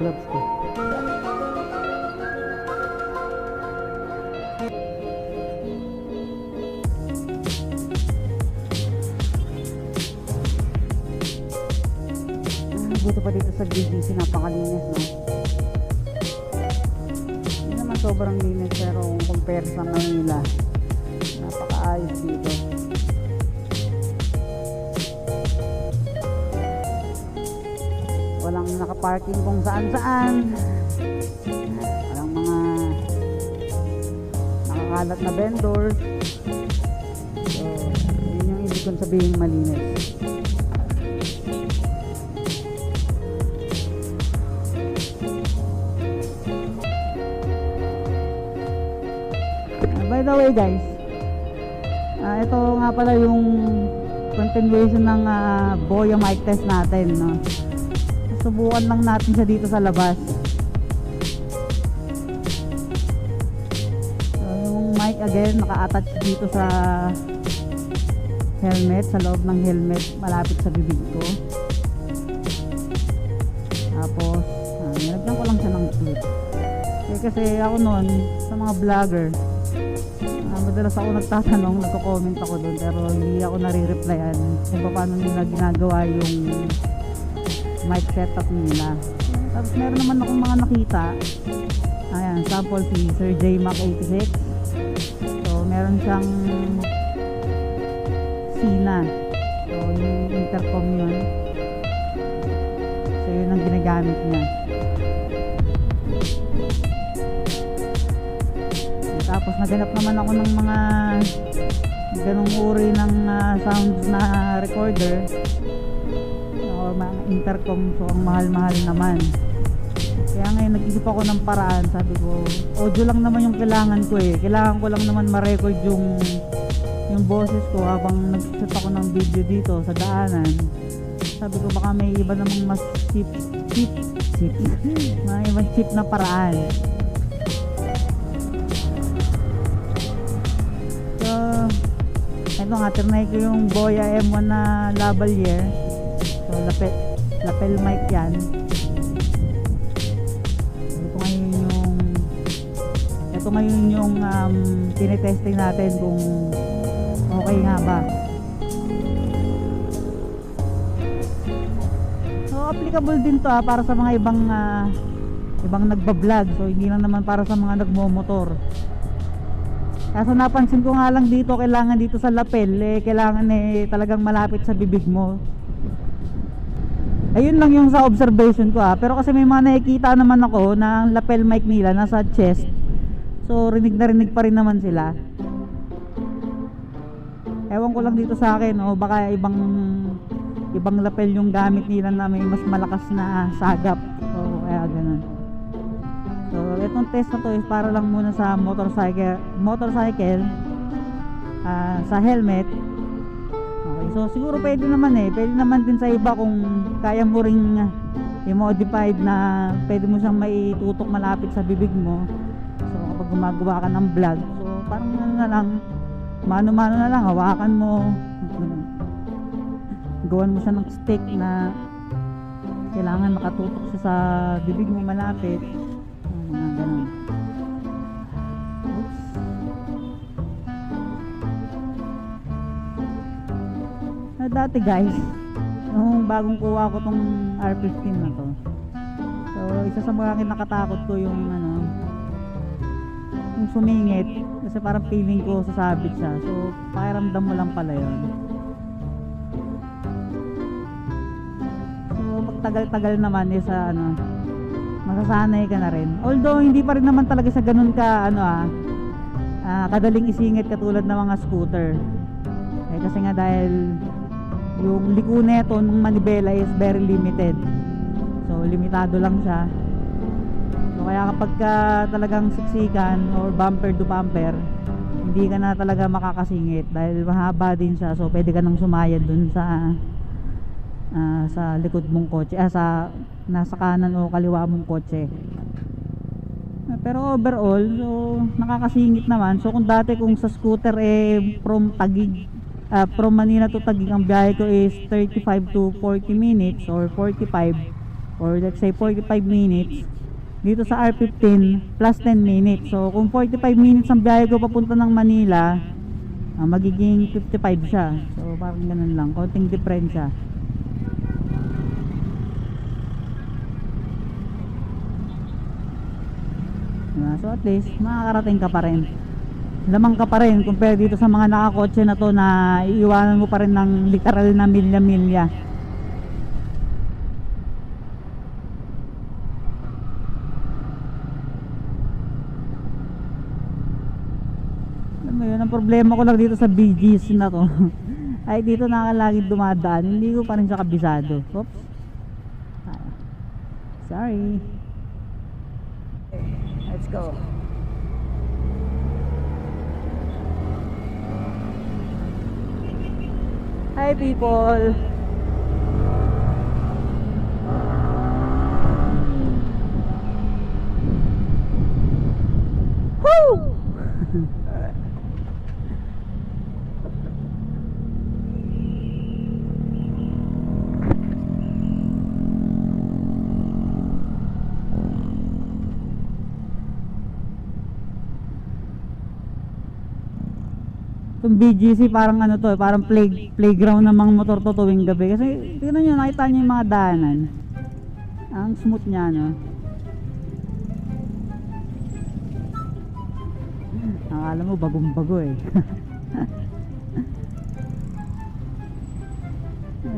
gloves ko. Buto pa dito sa GGC, napakalinis, no? Hindi naman sobrang linis, pero kung compare sa Manila, napakaayos dito. Walang nakaparking kung saan-saan, walang mga nakakalat na vendors. So yun yung ibig kong sabihin malinis. By the way guys, ito nga pala yung continuation ng Boya mic test natin, no? Subukan lang natin siya dito sa labas. So, yung mic again naka-attach dito sa helmet, sa loob ng helmet malapit sa bibig ko. Tapos nilagyan ko lang siya ng clip. Kasi ako noon sa mga vlogger, madalas ako nagtatanong, nagko-comment ako doon, pero hindi ako nare-replyan kung paano nila ginagawa yung mic setup nila. Tapos meron naman akong mga nakita, ayan, sample si Sir J Mac 86. So meron siyang Sina, so yung intercom yun, so yun ang ginagamit niya. Tapos naganap naman ako ng mga ganong uri ng sounds na recorder or mga intercom, so ang mahal-mahal naman. Kaya ngayon nag-isip ako ng paraan, sabi ko audio lang naman yung kailangan ko eh, kailangan ko lang naman ma-record yung boses ko habang nag-shoot ako ng video dito sa daanan. Sabi ko baka may iba namang mas cheap mga ibang cheap na paraan. Ito nga, trinay ko yung Boya M1 na lavalier. So lapel mic yan. Ito ngayon yung tinetesting natin kung okay nga ba. So applicable din to para sa mga ibang nagbablog. So hindi lang naman para sa mga nagmomotor. Kaso napansin ko nga lang dito, kailangan dito sa lapel kailangan talagang malapit sa bibig mo. Ayun lang yung sa observation ko pero kasi may mga nakikita naman ako na ang lapel mic nila nasa chest. So rinig na rinig pa rin naman sila. Ewan ko lang dito sa akin, baka ibang lapel yung gamit nila na may mas malakas na sagap. So kaya ganun. So itong test na to is para lang muna sa motorcycle sa helmet. Okay, so siguro pwede naman pwede naman din sa iba kung kaya mo ring i-modified na pwede mo siyang maitutok malapit sa bibig mo. So kapag gumagawa ka ng vlog, so parang na lang, mano-mano na lang, hawakan mo, gawan mo siya ng stick na kailangan makatutok siya sa bibig mo malapit. Ganun. Oops. Dati guys, nung bagong kuha ko tong R15 na to, so isa sa mga kinakatakot ko yung yung sumingit, kasi parang feeling ko sasabit siya. So pakiramdam mo lang pala yun. So magtagal-tagal naman sa masasanay ka na rin. Although hindi pa rin naman talaga sa ganun ka kadaling isingit katulad ng mga scooter. Kasi nga dahil yung liko neto ng manibela is very limited. So limitado lang siya. So kaya kapag ka talagang siksikan or bumper to bumper, hindi ka na talaga makakasingit dahil mahaba din siya. So pwede ka nang sumayad dun sa likod mong kotse, sa nasa kanan o kaliwa mong kotse. Pero overall, so nakakasingit naman. So kung dati kung sa scooter from Taguig, from Manila to Taguig ang biyahe ko is 35 to 40 minutes or 45. or let's say 45 minutes, dito sa R15 plus 10 minutes. So kung 45 minutes ang biyahe ko papunta ng Manila, magiging 55 siya. So parang ganun lang, konting diferensya. So at least makakarating ka pa rin, lamang ka pa rin compare dito sa mga nakakotse na to na iiwanan mo pa rin ng literal na milya-milya. Ngayon ang problema ko lang dito sa BGC na to ay dito nakalaging dumadaan, hindi ko pa rin siya kabisado. Oops, sorry. Let's go. Hi people. Woo! Itong BGC parang ano to, parang playground ng mga motor to tuwing gabi. Kasi tingnan nyo, nakita nyo yung mga daanan, ang smooth nya, no? Akala mo bagong bago eh.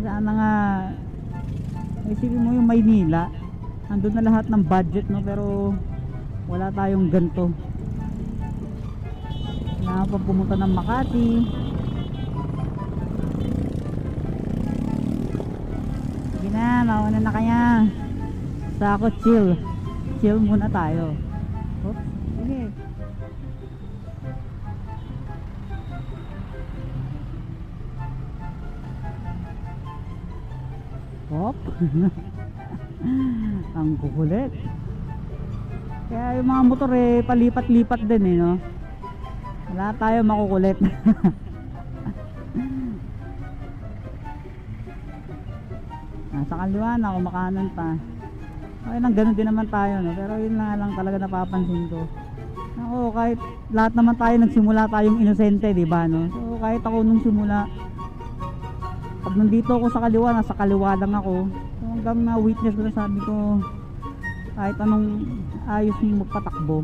Sana nga isipin mo yung Maynila, andun na lahat ng budget, no? Pero wala tayong ganto. Kailangan pa pumunta ng Makati. Sige na, mauna na kaya. Sa ako chill muna tayo. Oops, sige. Hop. Ang kukulit. Kaya yung mga motor eh palipat-lipat din eh, no? Wala tayo makukulit. Nasa kaliwa na, kumakanan pa. Okay lang, ganun din naman tayo, no? Pero yun lang talaga napapansin ko. Ako, kahit lahat naman tayo nagsimula tayong inosente, diba, no? So kahit ako nung simula, pag nandito ako sa kaliwa, nasa kaliwa lang ako. So hanggang na witness ko na, sabi ko, kahit anong ayos yung magpatakbo,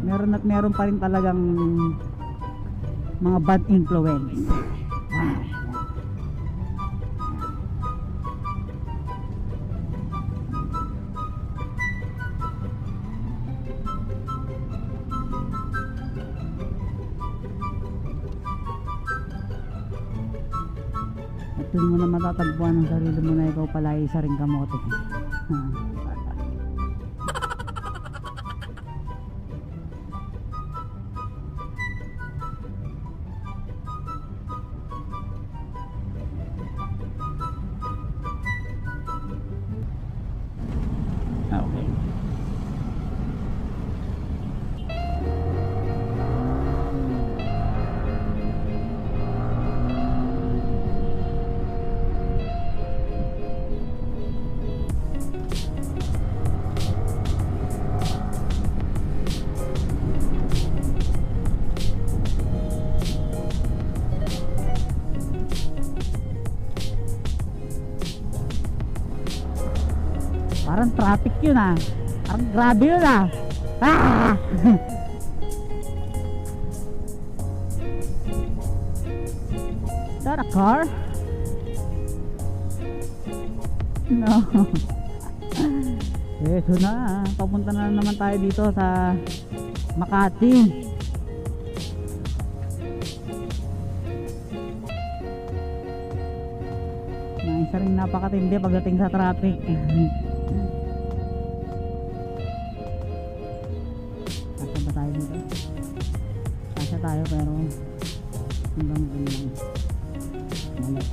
meron at meron pa rin talagang mga bad influence. At dun mo na matatagpuan ng sarili mo na ikaw pala isa ring kamote. Okay. Parang traffic yun ah. Parang grabe yun ah. Ah! Is that a car? No. Eto na. Papunta na naman tayo dito sa Makati. Isa rin napakatindi pagdating sa traffic. Kasya ba tayo dito? Kasya tayo pero hanggang dun lang. Mali.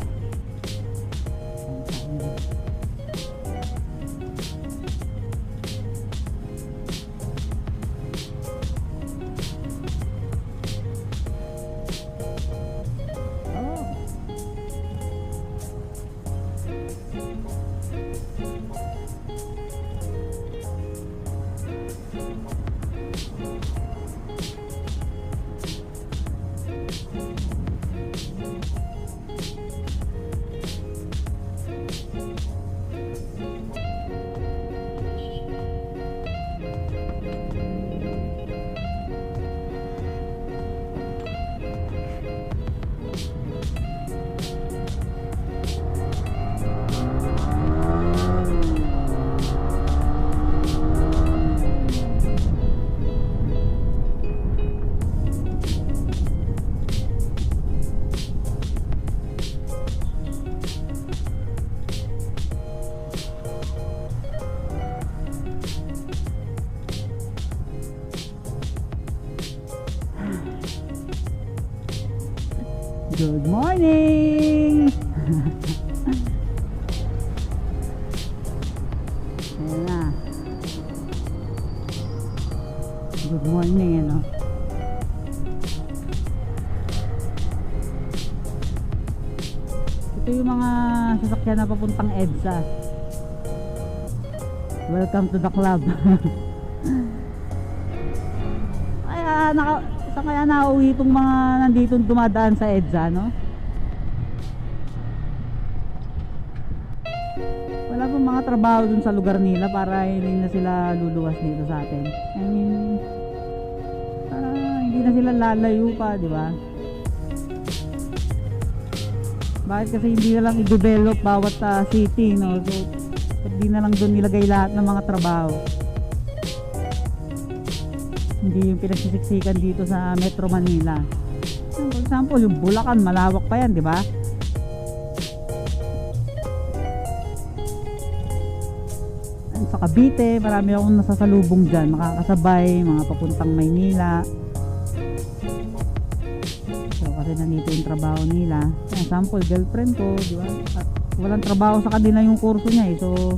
Good morning! Ayan na. Good morning, ano? Ito yung mga sasakyan na papuntang EDSA. Welcome to the club. Saan kaya nauwi itong mga nandito dumadaan sa EDSA, no? Wala pong mga trabaho dun sa lugar nila para hindi na sila luluwas dito sa atin. I mean, para hindi na sila lalayo pa, di ba? Bakit kasi hindi na lang i-develop bawat city, no? So, hindi na lang doon nilagay lahat ng mga trabaho. Hindi yung pinagsisiksikan dito sa Metro Manila. For example, yung Bulacan, malawak pa yan, di ba? Sa Cavite, marami akong nasasalubong dyan, makakasabay, mga papuntang Maynila. So, kasi nandito yung trabaho nila. For example, girlfriend ko, di ba? At walang trabaho sa kanila yung kurso niya, eh. So,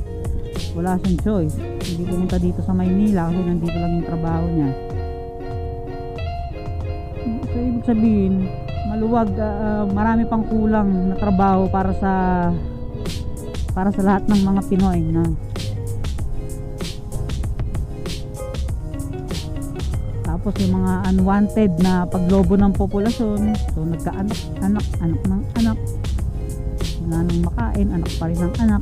wala siyang choice. Hindi pumunta dito sa Maynila kasi nandito lang yung trabaho niya. So, ibig sabihin, maluwag, marami pang kulang na trabaho para sa lahat ng mga Pinoy, no? Tapos yung mga unwanted na paglobo ng populasyon, so nagkaanak, anak ng anak, wala nang makain, anak pa rin ng anak.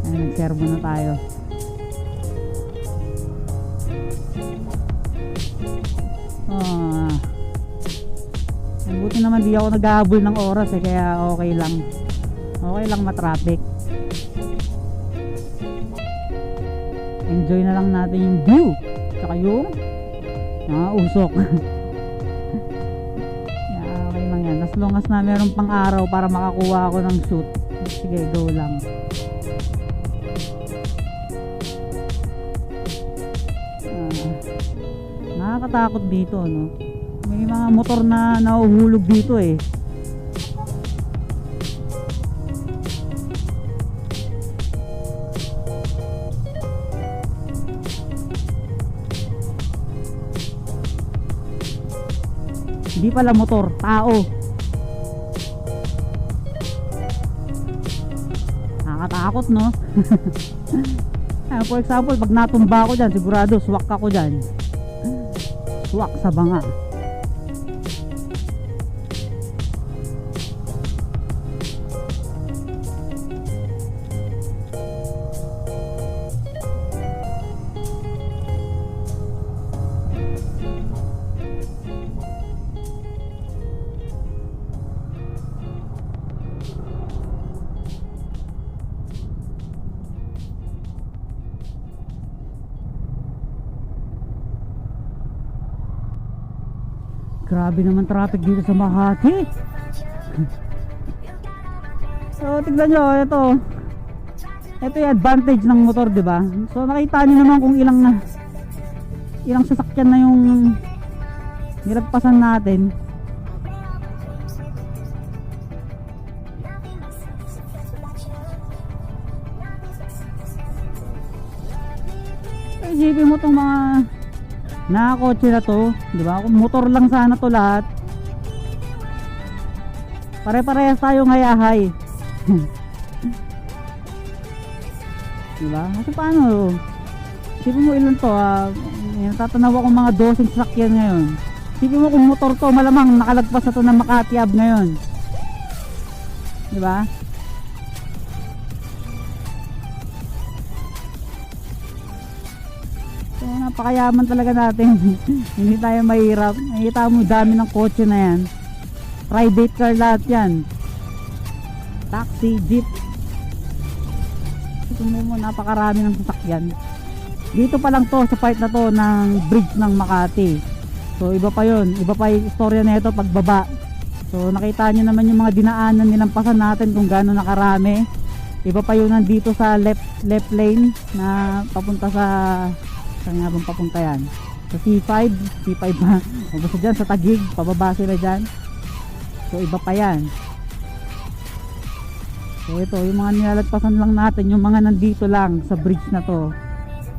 Ay, nagsermo na tayo. Buti naman di ako naghahabol ng oras, kaya okay lang matraffic. Enjoy na lang natin yung view tsaka yung usok. Yeah, okay lang yan, as long as na meron pang araw para makakuha ako ng shoot. Sige, go lang. Nakakatakot dito, no? May mga motor na nahuhulog dito, eh. Hindi pala motor, tao. Nakakatakot, no? For example, pag natumba ako dyan, sigurado swak ako dyan. Swak sa banga. Grabe naman traffic dito sa Makati. So tignan nyo, ito yung advantage ng motor, di ba? So nakita niyo naman kung ilang sasakyan na yung nilagpasan natin. Isipin mo itong mga nakakotse na to, di ba? Kung motor lang sana to lahat, pare-parehas tayo ngayahay. Di ba? Kasi paano? Isipin mo ilan to, natatanaw akong mga 12 sasakyan ngayon. Isipin mo kung motor to, malamang nakalagpas na to ng Makati Ave ngayon. Di ba? So, napakayaman talaga natin. Hindi tayo mahirap. Nakita mo dami ng kotse na yan. Private car lahat yan. Taxi, jeep. Ito mo, napakarami ng sasakyan. Dito pa lang to, sa part na to ng bridge ng Makati. So iba pa yun. Iba pa yung istorya na ito pagbaba. So nakita nyo naman yung mga dinaanan nilampasan natin kung gaano nakarami. Iba pa yung nandito sa left lane na papunta sa saan nga bang papunta yan? Sa C5 ba? O basta dyan sa Taguig, pababa sila dyan. So iba pa yan. So ito, yung mga nilalagpasan lang natin, yung mga nandito lang sa bridge na to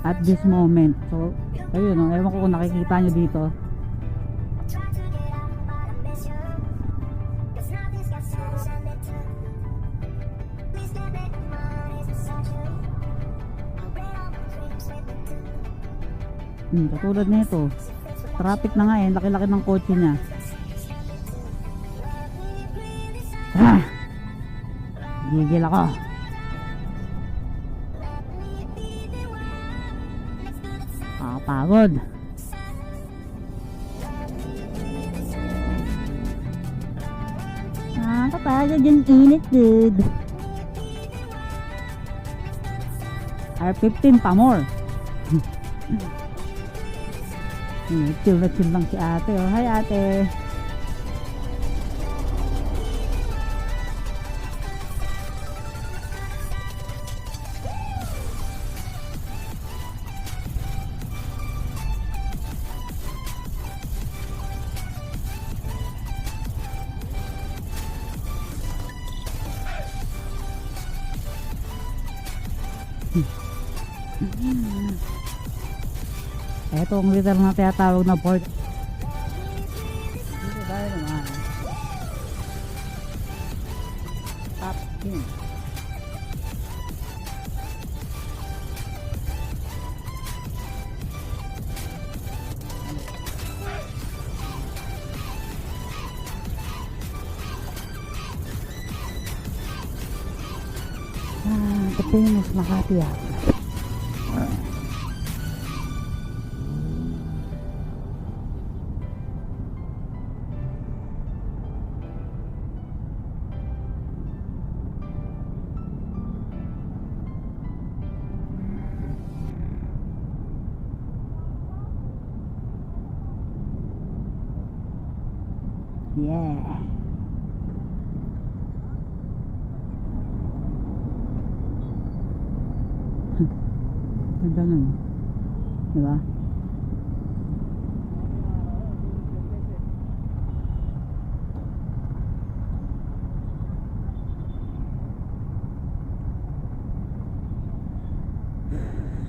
at this moment. So ayun, no? Ewan ko kung nakikita nyo dito. Katulad nito, traffic na nga eh, laki-laki ng kotse niya. Gigil ako. Pagod. Kapagod yung init, dude. R15 pa more. Chill na chill lang si ate. Oh, hi ate. Ito ang literal na tinatawag na port. Dito tayo naman. Top in. The famous Makati Ave. Yeah. Ganda nun. Diba?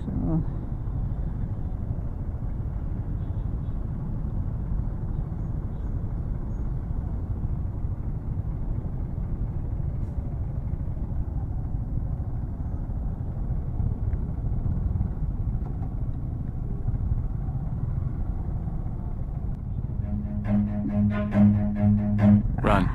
So Run.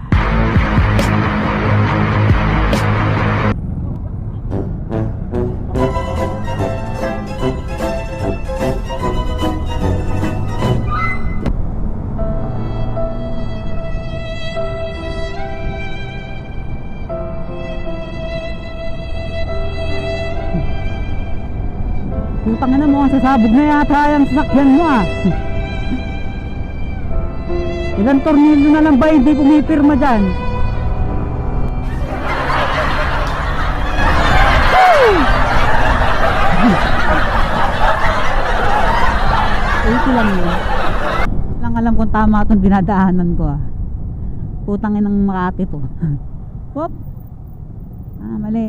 putang ina mo, sasabog na yata yung sasakyan mo ah. Ilang tornilyo na lang ba hindi pumipirma dyan? Ito lang yun. Lang alam kung tama itong dinadaanan ko ah. Putang inang Makati to. Whoop. Mali.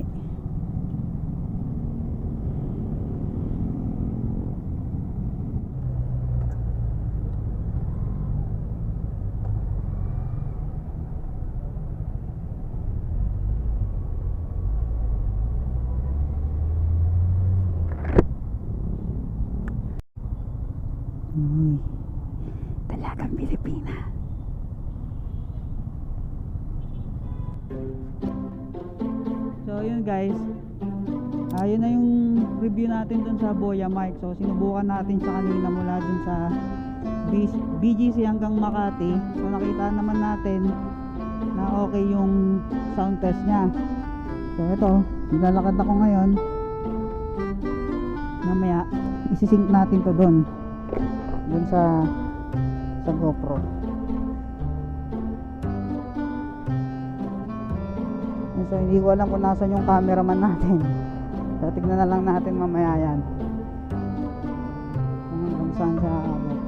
Dalagang Pilipina. So yun guys, yun na yung review natin dun sa Boya Mike. So sinubukan natin sa kanina mula dun sa BGC hanggang Makati. So nakita naman natin na okay yung sound test nya. So ito, nilalakad ako ngayon. Mamaya isisync natin to dun sa GoPro. So hindi ko alam kung nasan yung cameraman natin. So tignan na lang natin mamaya yan kung hanggang saan siya aabot.